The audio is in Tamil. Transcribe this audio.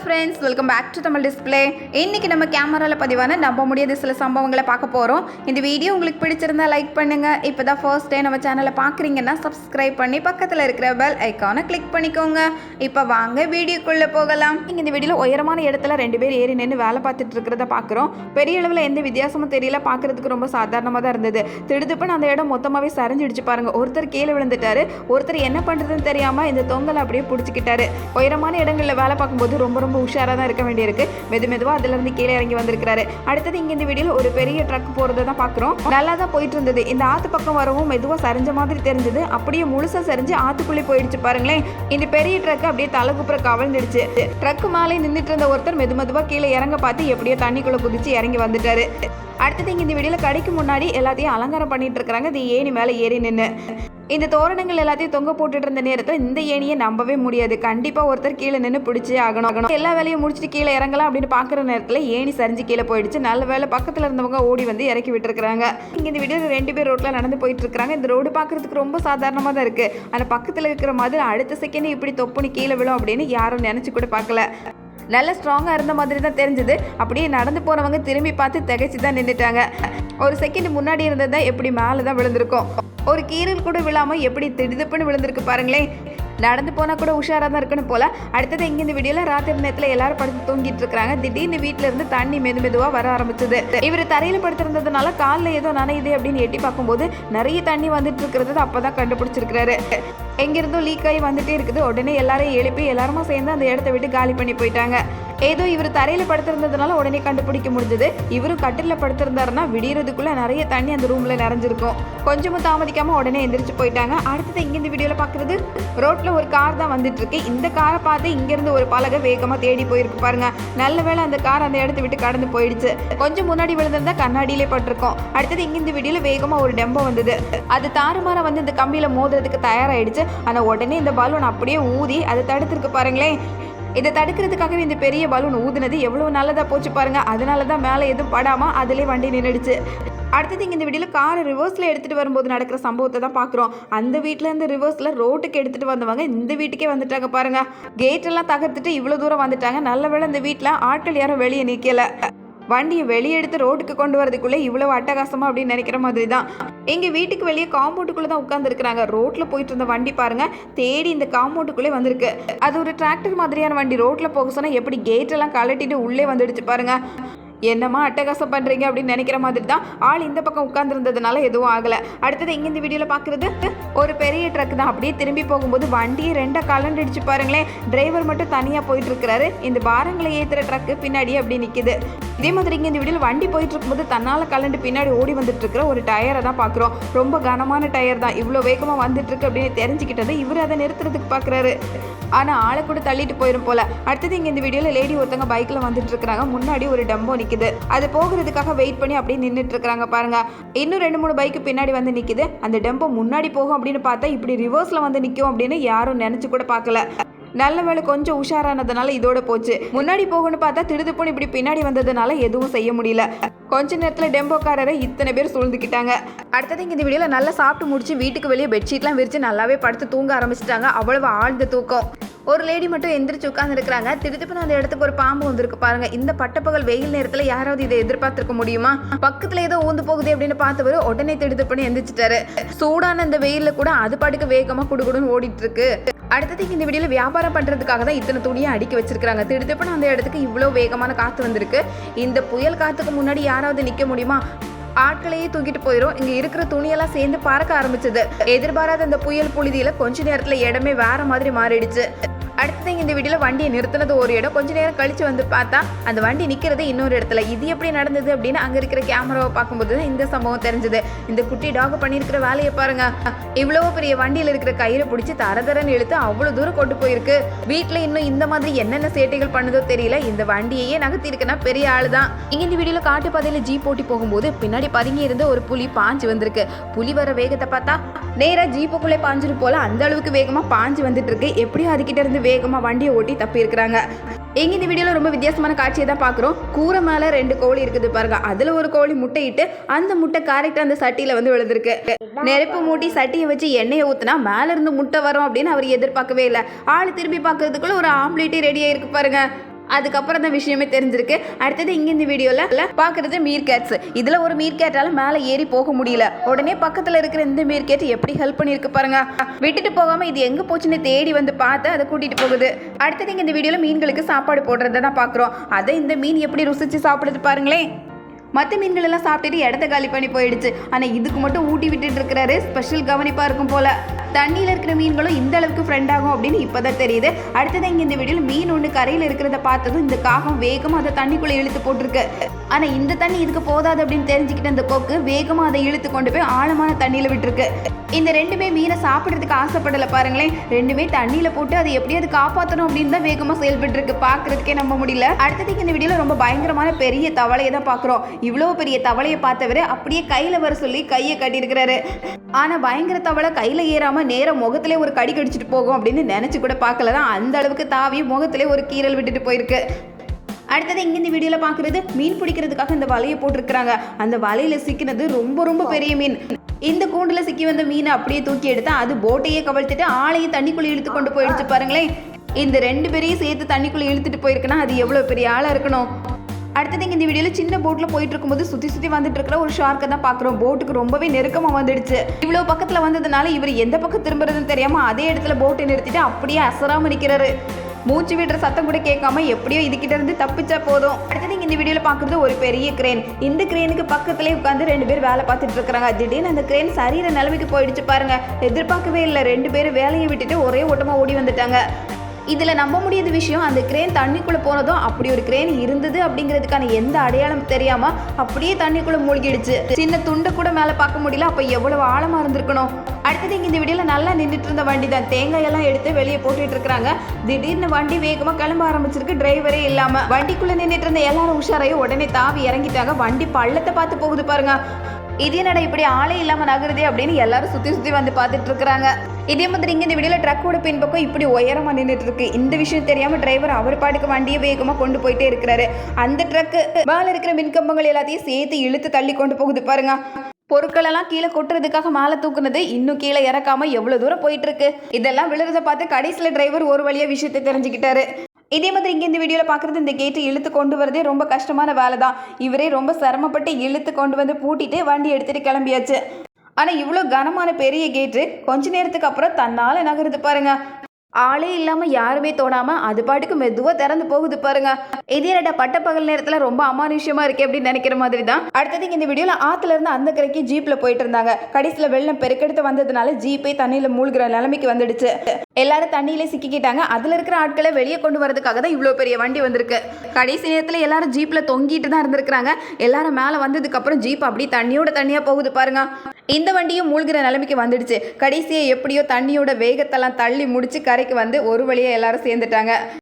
Friends, welcome back to Tamil display. இன்றைக்கி நம்ம கேமராவில் பதிவான நம்ப முடியாத சில சம்பவங்களை பார்க்க போகிறோம். இந்த வீடியோ உங்களுக்கு பிடிச்சிருந்தா லைக் பண்ணுங்கள். இப்போ தான் ஃபர்ஸ்ட் டே நம்ம சேனலை பார்க்குறீங்கன்னா சப்ஸ்கிரைப் பண்ணி பக்கத்தில் இருக்கிற பெல் ஐக்கானை கிளிக் பண்ணிக்கோங்க. இப்போ வாங்க வீடியோக்குள்ளே போகலாம். நீங்கள் இந்த வீடியோவில் உயரமான இடத்துல 2 பேர் ஏறி நின்று வேலை பார்த்துட்டு இருக்கிறத பார்க்குறோம். பெரிய அளவில் எந்த வித்தியாசமும் தெரியல, பார்க்குறதுக்கு ரொம்ப சாதாரணமாக தான் இருந்தது. திடுதுப்புன்னு அந்த இடம் மொத்தமாகவே சரிஞ்சிடுச்சு பாருங்கள். ஒருத்தர் கீழே விழுந்துட்டாரு, ஒருத்தர் என்ன பண்ணுறதுன்னு தெரியாமல் இந்த தொங்கலை அப்படியே பிடிச்சிக்கிட்டாரு. உயரமான இடங்களில் வேலை பார்க்கும்போது ரொம்ப உஷாராக தான் இருக்க வேண்டியிருக்கு. மெதுவாக அதுலேருந்து கீழே இறங்கி வந்திருக்கிறாரு. அடுத்தது இங்கே இந்த வீடியோவில் ஒரு பெரிய ட்ரக் போகிறத தான் பார்க்குறோம். நல்லா தான் போயிட்டு இருந்தது. இந்த ஆற்று பக்கம் வரவும் மெதுவாக சரிஞ்ச மாதிரி தெரிஞ்சது. அப்படியே முழுசாக சரிஞ்சு ஆற்றுக்குள்ளே போயிடுச்சு பாருங்களேன். இந்த பெரிய ட்ரக் அப்படியே தலைக்குப்புற கவழ்ந்துடுச்சு. ட்ரக்கு மேலே நின்றுட்டு இருந்த ஒருத்தர் மெதுவாக கீழே இறங்க பார்த்து எப்படியோ தண்ணிக்குள்ளே குதிச்சு இறங்கி வந்துட்டாரு. அடுத்தது இங்கே இந்த வீடியோவில் கடைக்கு முன்னாடி எல்லாத்தையும் அலங்காரம் பண்ணிட்டு இருக்கிறாங்க. இந்த ஏணி மேலே ஏறி நின்று இந்த தோரணங்கள் எல்லாத்தையும் தொங்க போட்டுட்டு இருந்த நேரத்தில் இந்த ஏணியை நம்பவே முடியாது. கண்டிப்பாக ஒருத்தர் கீழே நின்று பிடிச்சே ஆகணும். எல்லா வேலையும் முடிச்சுட்டு கீழே இறங்கலாம் அப்படின்னு பார்க்குற நேரத்தில் ஏணி சரிஞ்சு கீழே போயிடுச்சு. நல்ல வேலை பக்கத்தில் இருந்தவங்க ஓடி வந்து இறக்கி விட்டுருக்காங்க. இங்கே இந்த வீடியோவில் 2 பேர் ரோட்டில் நடந்து போயிட்டு இருக்காங்க. இந்த ரோடு பார்க்குறதுக்கு ரொம்ப சாதாரணமாக தான் இருக்குது. ஆனால் பக்கத்தில் இருக்கிற மாதிரி அடுத்த செகண்ட் இப்படி தொப்புனி கீழே விழும் அப்படின்னு யாரும் நினச்சி கூட பார்க்கல. நல்ல ஸ்ட்ராங்காக இருந்த மாதிரி தான் தெரிஞ்சது. அப்படியே நடந்து போனவங்க திரும்பி பார்த்து திகைச்சு தான் நின்றுட்டாங்க. ஒரு செகண்ட் முன்னாடி இருந்தது தான் எப்படி மேலே தான் விழுந்திருக்கும். ஒரு கீரல் கூட விழாமல் எப்படி திடுதுப்புன்னு விழுந்திருக்கு பாருங்களேன். நடந்து போனால் கூட உஷாராக தான் இருக்கணும் போல். அடுத்தது இங்கே இந்த வீடியோவில் ராத்திரி நேரத்தில் எல்லாரும் படுத்து தூங்கிட்டு இருக்காங்க. திடீர்னு வீட்டில் இருந்து தண்ணி மெதுவாக வர ஆரம்பிச்சது. இவர் தரையில் படுத்திருந்ததுனால காலில் ஏதோ நனையுது அப்படின்னு எட்டி பார்க்கும்போது நிறைய தண்ணி வந்துட்டு இருக்கிறது அப்போ தான் கண்டுபிடிச்சிருக்கிறாரு. எங்கிருந்தோ லீக் ஆகி வந்துட்டே இருக்குது. உடனே எல்லாரையும் எழுப்பி எல்லாருமா சேர்ந்து அந்த இடத்த விட்டு காலி பண்ணி போயிட்டாங்க. ஏதோ இவர் தரையில் படுத்திருந்ததுனால உடனே கண்டுபிடிக்க முடிஞ்சது. இவரும் கட்டிலில் படுத்திருந்தாருன்னா விடியறதுக்குள்ள நிறைய தண்ணி அந்த ரூம்ல நிறைஞ்சிருக்கும். கொஞ்சமும் தாமதிக்காம உடனே எந்திரிச்சு போயிட்டாங்க. அடுத்தது இங்க இந்த வீடியோல பாக்குறது ரோட்ல ஒரு கார் தான் வந்துட்டு இருக்கு. இந்த காரை பார்த்து இங்கிருந்து ஒரு பலகை வேகமா தேடி போயிருக்கு பாருங்க. நல்ல வேளை அந்த கார் அந்த இடத்த விட்டு கடந்து போயிடுச்சு. கொஞ்சம் முன்னாடி விழுந்திருந்தா கண்ணாடியிலே பட்டிருக்கும். அடுத்தது இங்க இந்த வீடியோல வேகமா ஒரு டெம்போ வந்தது. அது தாறுமாற வந்து இந்த கம்பியில மோதுறதுக்கு தயாராயிடுச்சு. ஆனா உடனே இந்த பலூன் அப்படியே ஊதி அதை தடுத்திருக்கு பாருங்களேன். இதை தடுக்கிறதுக்காகவே இந்த பெரிய பலூன் ஊதுனது எவ்வளவு நல்லதா போச்சு பாருங்க. அதனால தான் மேலே எதுவும் படாம அதிலே வண்டி நின்றுடுச்சு. அடுத்தது இங்கே இந்த வீடியோவில் காரை ரிவர்ஸில் எடுத்துகிட்டு வரும்போது நடக்கிற சம்பவத்தை தான் பார்க்குறோம். அந்த வீட்டிலேருந்து ரிவர்ஸில் ரோட்டுக்கு எடுத்துகிட்டு வந்தவங்க இந்த வீட்டுக்கே வந்துட்டாங்க பாருங்கள். கேட்டெல்லாம் தகர்த்துட்டு இவ்வளோ தூரம் வந்துட்டாங்க. நல்ல வேளை இந்த வீட்டில் ஆட்கள் யாரும் வெளியே நிற்கலை. வண்டியை வெளியே எடுத்து ரோட்டுக்கு கொண்டு வரதுக்குள்ளே இவ்வளவு அட்டகாசமா அப்படின்னு நினைக்கிற மாதிரி தான். எங்க வீட்டுக்கு வெளியே காம்பவுண்டுக்குள்ளே தான் உட்காந்துருக்குறாங்க. ரோட்ல போயிட்டு இருந்த வண்டி பாருங்க தேடி இந்த காம்பவுண்டுக்குள்ளே வந்திருக்கு. அது ஒரு டிராக்டர் மாதிரியான வண்டி. ரோட்ல போக சொன்னா எப்படி கேட் எல்லாம் கழட்டிட்டு உள்ளே வந்துடுச்சு பாருங்க. என்னம்மா அட்டகாசம் பண்ணுறீங்க அப்படின்னு நினைக்கிற மாதிரி தான். ஆள் இந்த பக்கம் உட்காந்துருந்ததுனால எதுவும் ஆகலை. அடுத்தது இங்கே இந்த வீடியோவில் பார்க்குறது ஒரு பெரிய ட்ரக் தான். அப்படியே திரும்பி போகும்போது வண்டியை 2 கலண்டுடுச்சு பாருங்களேன். டிரைவர் மட்டும் தனியாக போயிட்டு இருக்கிறாரு. இந்த பாரங்களை ஏற்றுற ட்ரக்கு பின்னாடியே அப்படி நிற்குது. இதே மாதிரி இங்கே இந்த வீடியோவில் வண்டி போயிட்டு இருக்கும்போது தன்னால் கலண்டு பின்னாடி ஓடி வந்துட்டு இருக்கிற ஒரு டயரை தான் பார்க்குறோம். ரொம்ப கனமான டயர் தான். இவ்வளோ வேகமாக வந்துட்டு இருக்கு அப்படின்னு தெரிஞ்சுக்கிட்டது இவர் அதை நிறுத்துறதுக்கு பார்க்குறாரு. ஆனால் ஆளை கூட தள்ளிட்டு போயிடும் போல. அடுத்தது இங்கே இந்த வீடியோவில் லேடி ஒருத்தங்க பைக்கில் வந்துட்டு இருக்கிறாங்க. முன்னாடி ஒரு டெம்போ நிற்குது. அது போகிறதுக்காக வெயிட் பண்ணி அப்படியே நின்றுட்டு இருக்கிறாங்க பாருங்க. இன்னும் 2-3 பைக்கு பின்னாடி வந்து நிற்குது. அந்த டெம்போ முன்னாடி போகும் அப்படின்னு பார்த்தா இப்படி ரிவர்ஸில் வந்து நிற்கும் அப்படின்னு யாரும் நினச்சி கூட பார்க்கல. நல்ல வேலை கொஞ்சம் உஷாரானதுனால இதோட போச்சு. முன்னாடி போகணும்னு பார்த்தா திடுதுப்புன்னு இப்படி பின்னாடி வந்ததுனால எதுவும் செய்ய முடியல. கொஞ்ச நேரத்தில் டெம்போக்காரரை இத்தனை பேர் சூழ்ந்துக்கிட்டாங்க. அடுத்தது இந்த வீடியோவில் நல்லா சாப்பிட்டு முடிச்சு வீட்டுக்கு வெளியே பெட்ஷீட்லாம் விரிச்சு நல்லாவே படுத்து தூங்க ஆரம்பிச்சிட்டாங்க. அவ்வளவு ஆழ்ந்த தூக்கம். ஒரு லேடி மட்டும் எந்திரிச்சு உட்கார்ந்து இருக்கிறாங்க. திடுதுப்புன்னு அந்த இடத்துக்கு ஒரு பாம்பு வந்திருக்கு பாருங்க. இந்த பட்டப்பகல் வெயில் நேரத்தில் யாராவது இதை எதிர்பார்த்திருக்க முடியுமா? பக்கத்துல ஏதோ ஊந்து போகுது அப்படின்னு பார்த்தவர் உடனே திடுதுப்புன்னு எந்திரிச்சிட்டாரு. சூடான இந்த வெயில்ல கூட அது பாட்டுக்கு வேகமா குடுகுடுன்னு ஓடிட்டு இருக்கு. அடுத்தது இந்த வீடியோவில் வியாபாரம் பண்ணுறதுக்காக தான் இத்தனை துணியை அடுக்கி வச்சிருக்காங்க. திடுதுப்புன்னு அந்த இடத்துக்கு இவ்வளோ வேகமான காற்று வந்திருக்கு. இந்த புயல் காற்றுக்கு முன்னாடி யாராவது நிற்க முடியுமா? ஆட்களையே தூக்கிட்டு போயிடும். இங்கே இருக்கிற துணியெல்லாம் சேர்ந்து பறக்க ஆரம்பிச்சது. எதிர்பாராத அந்த புயல் புழுதியில் கொஞ்ச நேரத்தில் இடமே வேற மாதிரி மாறிடுச்சு. அடுத்தது இந்த வீடியோவில் வண்டியை நிறுத்தினது ஒரு இடம். கொஞ்ச நேரம் கழிச்சு வந்து பார்த்தா அந்த வண்டி நிற்கிறது இன்னொரு இடத்துல. இது எப்படி நடந்தது அப்படின்னு அங்கே இருக்கிற கேமராவை பார்க்கும்போது இந்த சம்பவம் தெரிஞ்சது. இந்த குட்டி டாக் பண்ணியிருக்கிற வேலையை பாருங்க. இவ்வளவு பெரிய வண்டியில் இருக்கிற கயிறை பிடிச்சி தரதரன்னு இழுத்து அவ்வளோ தூரம் கொண்டு போயிருக்கு. வீட்டில் இன்னும் இந்த மாதிரி என்னென்ன சேட்டைகள் பண்ணுதோ தெரியல. இந்த வண்டியையே நகர்த்தி இருக்குன்னா பெரிய ஆளு தான். இங்கே இந்த வீடியோவில் காட்டு பாதையில் ஜீப் ஓட்டி போகும்போது பின்னாடி பதுங்கி இருந்த ஒரு புலி பாஞ்சு வந்திருக்கு. புலி வர வேகத்தை பார்த்தா நேராக ஜீப்புக்குள்ளே பாஞ்சிரு போல அந்த அளவுக்கு வேகமாக பாஞ்சு வந்துட்டு இருக்கு. எப்படியும் அதுக்கிட்ட இருந்து வேகமாக வண்டியை ஓட்டி தப்பி இருக்கிறாங்க. எங்க இந்த வீடியோல ரொம்ப வித்தியாசமான காட்சியை தான் பார்க்குறோம். கூரை மேலே 2 கோழி இருக்குது பாருங்க. அதில் ஒரு கோழி முட்டையிட்டு அந்த முட்டை கரெக்டாக அந்த சட்டியில் வந்து விழுந்திருக்கு. நெருப்பு மூட்டி சட்டியை வச்சு எண்ணெயை ஊற்றினா மேலே இருந்து முட்டை வரும் அப்படின்னு அவர் எதிர்பார்க்கவே இல்லை. ஆள் திரும்பி பார்க்கறதுக்குள்ள ஒரு ஆம்லேட்டே ரெடியாக இருக்கு பாருங்க. அதுக்கப்புறம் தான் விஷயமே தெரிஞ்சிருக்கு. அடுத்தது இங்கே இந்த வீடியோவில் பார்க்குறது மீர் கேட்ஸ். இதில் ஒரு மீர் கேட்டால் மேலே ஏறி போக முடியல. உடனே பக்கத்தில் இருக்கிற இந்த மீர் கேட் எப்படி ஹெல்ப் பண்ணியிருக்கு பாருங்க. விட்டுட்டு போகாமல் இது எங்கே போச்சுன்னு தேடி வந்து பார்த்து அதை கூட்டிகிட்டு போகுது. அடுத்தது இங்கே இந்த வீடியோவில் மீன்களுக்கு சாப்பாடு போடுறத தான் பார்க்குறோம். அதை இந்த மீன் எப்படி ருசிச்சு சாப்பிடுது பாருங்களேன். மற்ற மீன்கள் எல்லாம் சாப்பிட்டுட்டு இடத்த காலி பண்ணி போயிடுச்சு. ஆனால் இதுக்கு மட்டும் ஊட்டி விட்டுட்டு இருக்கிறாரு. ஸ்பெஷல் கவனிப்பாக இருக்கும் போல. தண்ணியில் இருக்கிற மீன்களும் இந்த அளவுக்கு ஃப்ரெண்ட் ஆகும் அப்படின்னு இப்போதான் தெரியுது. அடுத்தது இங்கே இந்த வீடியோவில் மீன் ஒன்று கரையில் இருக்கிறத பார்த்ததும் இந்த காகம் வேகமாக அதை தண்ணிக்குள்ளே இழுத்து போட்டிருக்கு. ஆனால் இந்த தண்ணி இதுக்கு போதாது அப்படின்னு தெரிஞ்சுக்கிட்ட இந்த கொக்கு வேகமாக அதை இழுத்து கொண்டு போய் ஆழமான தண்ணியில் விட்டுருக்கு. இந்த ரெண்டுமே மீனை சாப்பிட்றதுக்கு ஆசைப்படலை பாருங்களேன். ரெண்டுமே தண்ணியில் போட்டு அதை எப்படியாவது காப்பாற்றணும் அப்படின்னு தான் வேகமாக செயல்பட்டு இருக்கு. பார்க்கறதுக்கே நம்ப முடியல. அடுத்ததுக்கு இந்த வீடியோவில் ரொம்ப பயங்கரமான பெரிய தவளையை தான் பார்க்குறோம். இவ்வளோ பெரிய தவளையை பார்த்தவர் அப்படியே கையில் வர சொல்லி கையை கட்டியிருக்கிறாரு. ஆனால் பயங்கர தவளை கையில் ஏறாமல் நேரம் முகத்திலே ஒரு கடி கடிச்சிட்டு போகும் அப்படின்னு நினச்சி கூட பார்க்கல தான். அந்த அளவுக்கு தாவி முகத்திலே ஒரு கீறல் விட்டுட்டு போயிருக்கு. அடுத்தது இங்கே இந்த வீடியோவில் பார்க்குறது மீன் பிடிக்கிறதுக்காக இந்த வலையை போட்டிருக்கிறாங்க. அந்த வலையில் சிக்கினது ரொம்ப ரொம்ப பெரிய மீன். இந்த கூண்டில் சிக்கி வந்த மீனை அப்படியே தூக்கி எடுத்தா அது போட்டையே கவழ்த்துட்டு ஆளையும் தண்ணிக்குள்ளே இழுத்து கொண்டு போயிடுச்சு பாருங்களேன். இந்த ரெண்டு பேரையும் சேர்த்து தண்ணிக்குள்ளே இழுத்துட்டு போயிருக்குன்னா அது எவ்வளோ பெரிய ஆளாக இருக்கணும். அடுத்தது இங்கே இந்த வீடியோவில் சின்ன போட்டில் போயிட்டு இருக்கும்போது சுற்றி வந்துட்டு இருக்கிற ஒரு ஷார்க்கை தான் பார்க்குறோம். போட்டுக்கு ரொம்பவே நெருக்கமாக வந்துடுச்சு. இவ்வளோ பக்கத்தில் வந்ததுனால இவர் எந்த பக்கம் திரும்புறதுன்னு தெரியாமல் அதே இடத்துல போட்டை நிறுத்திட்டு அப்படியே அசராமல் நிற்கிறாரு. மூச்சு விடுற சத்தம் கூட கேட்காம எப்படியோ இதுகிட்ட இருந்து தப்பிச்சா போதும். அடுத்தது இங்கே இந்த வீடியோவில் பார்க்குறது ஒரு பெரிய கிரேன். இந்த கிரேனுக்கு பக்கத்துலேயே உட்காந்து ரெண்டு பேர் வேலை பார்த்துட்டு இருக்கிறாங்க. திடீர்னு அந்த கிரேன் சரியிற நிலைமைக்கு போயிடுச்சு பாருங்க. எதிர்பார்க்கவே இல்லை. ரெண்டு பேரும் வேலையை விட்டுட்டு ஒரே ஓட்டமாக ஓடி வந்துட்டாங்க. இதில் நம்ப முடியாத விஷயம், அந்த கிரேன் தண்ணிக்குள்ளே போனதும் அப்படி ஒரு கிரேன் இருந்தது அப்படிங்கிறதுக்கான எந்த அடையாளம் தெரியாமல் அப்படியே தண்ணிக்குள்ளே மூழ்கிடுச்சு. சின்ன துண்டை கூட மேலே பார்க்க முடியல. அப்போ எவ்வளவு ஆழமாக இருந்திருக்கணும். அடுத்தது இங்கே இந்த வீடியோவில் நல்லா நின்றுட்டு இருந்த வண்டி தான். தேங்காயெல்லாம் எடுத்து வெளியே போட்டுட்டு இருக்கிறாங்க. திடீர்னு வண்டி வேகமாக கிளம்ப ஆரம்பிச்சிருக்கு. டிரைவரே இல்லாமல் வண்டிக்குள்ளே நின்றுட்டு இருந்த எல்லாரும் உஷாரையும் உடனே தாவி இறங்கிட்டாங்க. வண்டி பள்ளத்தை பார்த்து போகுது பாருங்க. இதே நட இப்படி ஆளே இல்லாமல் நகருதே அப்படின்னு எல்லாரும் சுற்றி வந்து பார்த்துட்டு இருக்கிறாங்க. இதே மாதிரி இங்கே இந்த வீடியோவில் ட்ரக்கோட பின்பக்கம் இப்படி உயரமாக நின்றுட்டு இருக்கு. இந்த விஷயம் தெரியாமல் டிரைவர் அவர் பாட்டுக்கு வண்டியை வேகமாக கொண்டு போயிட்டே இருக்கிறாரு. அந்த ட்ரக்கு மேலே இருக்கிற மின்கம்பங்கள் எல்லாத்தையும் சேர்த்து இழுத்து தள்ளி கொண்டு போகுது பாருங்க. பொருட்களெல்லாம் கீழே கொட்டுறதுக்காக மேலே தூக்குனது இன்னும் கீழே இறக்காம எவ்வளோ தூரம் போயிட்டு இருக்கு. இதெல்லாம் விழுறதை பார்த்து கடைசியில் டிரைவர் ஒரு வழியாக விஷயத்தை தெரிஞ்சுக்கிட்டாரு. இதே மாதிரி இங்கே இந்த வீடியோவில் பார்க்குறது இந்த கேட்டு இழுத்து கொண்டு வரதே ரொம்ப கஷ்டமான வேலை தான். இவரே ரொம்ப சிரமப்பட்டு இழுத்து கொண்டு வந்து பூட்டிட்டு வண்டி எடுத்துகிட்டு கிளம்பியாச்சு. ஆனால் இவ்வளோ கனமான பெரிய கேட்டு கொஞ்ச நேரத்துக்கு அப்புறம் தன்னால் நகருது பாருங்க. ஆளே இல்லாமல் யாருமே தோணாமல் அது பாட்டுக்கு மெதுவாக திறந்து போகுது பாருங்க. இதே பட்டப்பகல் நேரத்தில் ரொம்ப அமானுஷ்யமாக இருக்கே அப்படின்னு நினைக்கிற மாதிரி தான். அடுத்தது இந்த வீடியோவில் ஆற்றுல இருந்து அந்த கரைக்கு ஜீப்பில் போயிட்டு இருந்தாங்க. கடைசியில் வெள்ளம் பெருக்கெடுத்து வந்ததுனால ஜீப்பே தண்ணியில் மூழ்கிற நிலைமைக்கு வந்துடுச்சு. எல்லாரும் தண்ணியிலே சிக்கிக்கிட்டாங்க. அதில் இருக்கிற ஆட்களை வெளியே கொண்டு வரதுக்காக தான் இவ்வளோ பெரிய வண்டி வந்திருக்கு. கடைசி நேரத்தில் எல்லாரும் ஜீப்பில் தொங்கிட்டு தான் இருந்திருக்கிறாங்க. எல்லாரும் மேலே வந்ததுக்கப்புறம் ஜீப் அப்படி தண்ணியோட தண்ணியாக போகுது பாருங்க. இந்த வண்டியும் மூழ்கிற நிலைமைக்கு வந்துடுச்சு. கடைசியை எப்படியோ தண்ணியோட வேகத்தெல்லாம் தள்ளி முடிச்சு கரைக்கு வந்து ஒரு வழியாக எல்லாரும் சேர்ந்துட்டாங்க.